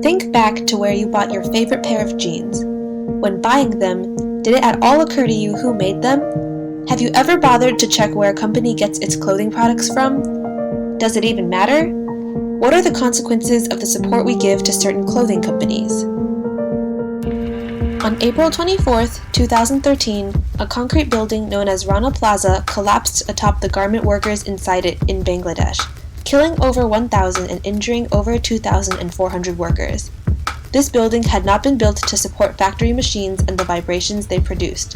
Think back to where you bought your favorite pair of jeans. When buying them, did it at all occur to you who made them? Have you ever bothered to check where a company gets its clothing products from? Does it even matter? What are the consequences of the support we give to certain clothing companies? On April 24, 2013, a concrete building known as Rana Plaza collapsed atop the garment workers inside it in Bangladesh, killing over 1,000 and injuring over 2,400 workers. This building had not been built to support factory machines and the vibrations they produced.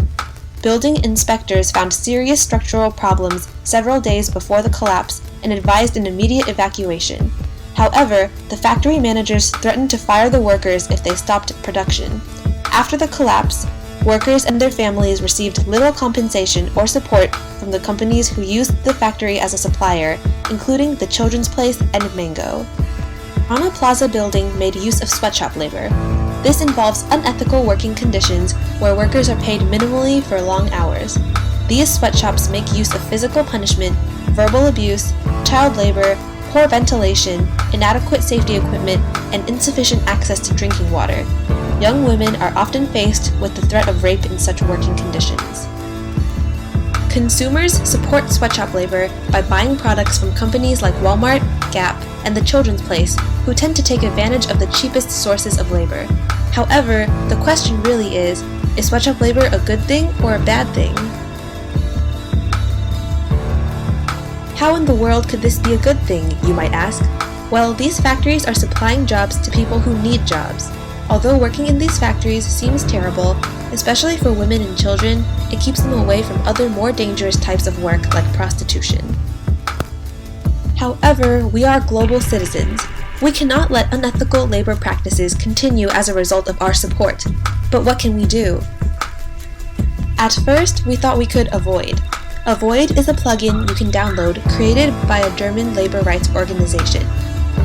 Building inspectors found serious structural problems several days before the collapse and advised an immediate evacuation. However, the factory managers threatened to fire the workers if they stopped production. After the collapse, workers and their families received little compensation or support from the companies who used the factory as a supplier, including the Children's Place and Mango. Rana Plaza building made use of sweatshop labor. This involves unethical working conditions where workers are paid minimally for long hours. These sweatshops make use of physical punishment, verbal abuse, child labor, poor ventilation, inadequate safety equipment, and insufficient access to drinking water. Young women are often faced with the threat of rape in such working conditions. Consumers support sweatshop labor by buying products from companies like Walmart, Gap, and the Children's Place, who tend to take advantage of the cheapest sources of labor. However, the question really is sweatshop labor a good thing or a bad thing? How in the world could this be a good thing, you might ask? Well, these factories are supplying jobs to people who need jobs. Although working in these factories seems terrible, especially for women and children, it keeps them away from other more dangerous types of work like prostitution. However, we are global citizens. We cannot let unethical labor practices continue as a result of our support. But what can we do? At first, we thought we could avoid. Avoid is a plugin you can download created by a German labor rights organization.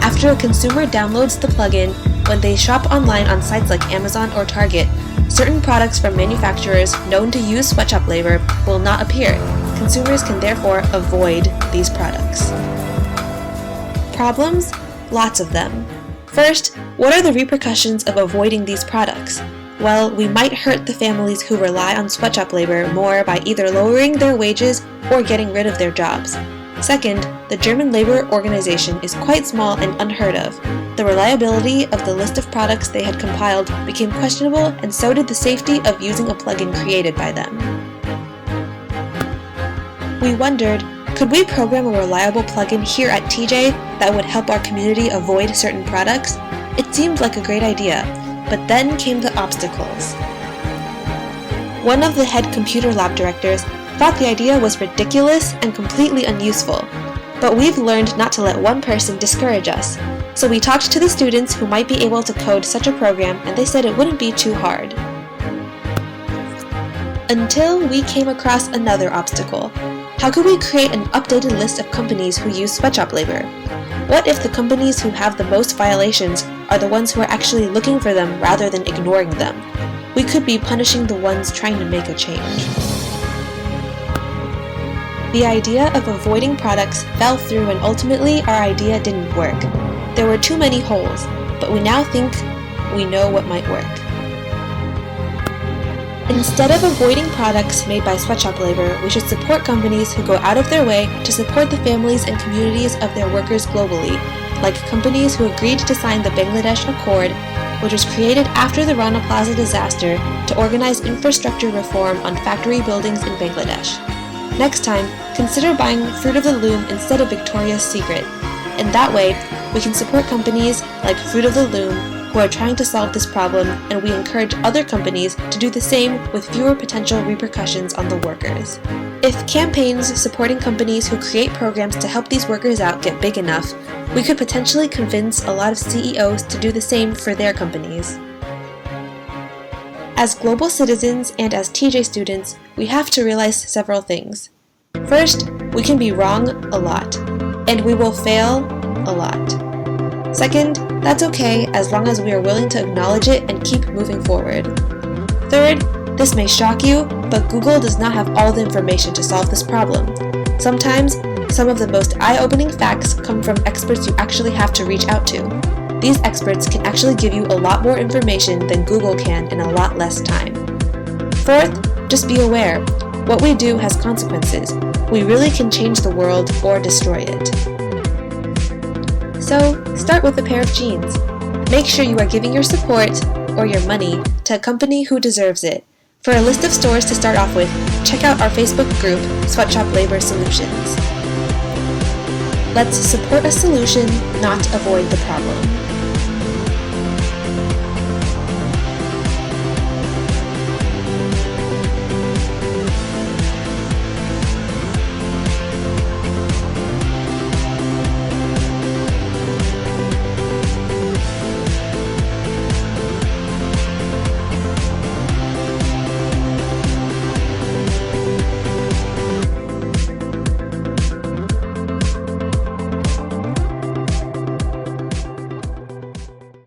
After a consumer downloads the plugin, when they shop online on sites like Amazon or Target, certain products from manufacturers known to use sweatshop labor will not appear. Consumers can therefore avoid these products. Problems? Lots of them. First, what are the repercussions of avoiding these products? Well, we might hurt the families who rely on sweatshop labor more by either lowering their wages or getting rid of their jobs. Second, the German labor organization is quite small and unheard of. The reliability of the list of products they had compiled became questionable, and so did the safety of using a plugin created by them. We wondered, could we program a reliable plugin here at TJ that would help our community avoid certain products? It seemed like a great idea, but then came the obstacles. One of the head computer lab directors thought the idea was ridiculous and completely unuseful, but we've learned not to let one person discourage us. So we talked to the students who might be able to code such a program, and they said it wouldn't be too hard. Until we came across another obstacle. How could we create an updated list of companies who use sweatshop labor? What if the companies who have the most violations are the ones who are actually looking for them rather than ignoring them? We could be punishing the ones trying to make a change. The idea of avoiding products fell through, and ultimately our idea didn't work. There were too many holes, but we now think we know what might work. Instead of avoiding products made by sweatshop labor, we should support companies who go out of their way to support the families and communities of their workers globally, like companies who agreed to sign the Bangladesh Accord, which was created after the Rana Plaza disaster to organize infrastructure reform on factory buildings in Bangladesh. Next time, consider buying Fruit of the Loom instead of Victoria's Secret. In that way, we can support companies like Fruit of the Loom who are trying to solve this problem, and we encourage other companies to do the same with fewer potential repercussions on the workers. If campaigns supporting companies who create programs to help these workers out get big enough, we could potentially convince a lot of CEOs to do the same for their companies. As global citizens and as TJ students, we have to realize several things. First, we can be wrong a lot, and we will fail a lot. Second, that's okay as long as we are willing to acknowledge it and keep moving forward. Third, this may shock you, but Google does not have all the information to solve this problem. Sometimes, some of the most eye-opening facts come from experts you actually have to reach out to. These experts can actually give you a lot more information than Google can in a lot less time. Fourth, just be aware. What we do has consequences. We really can change the world or destroy it. So, start with a pair of jeans. Make sure you are giving your support, or your money, to a company who deserves it. For a list of stores to start off with, check out our Facebook group, Sweatshop Labor Solutions. Let's support a solution, not avoid the problem.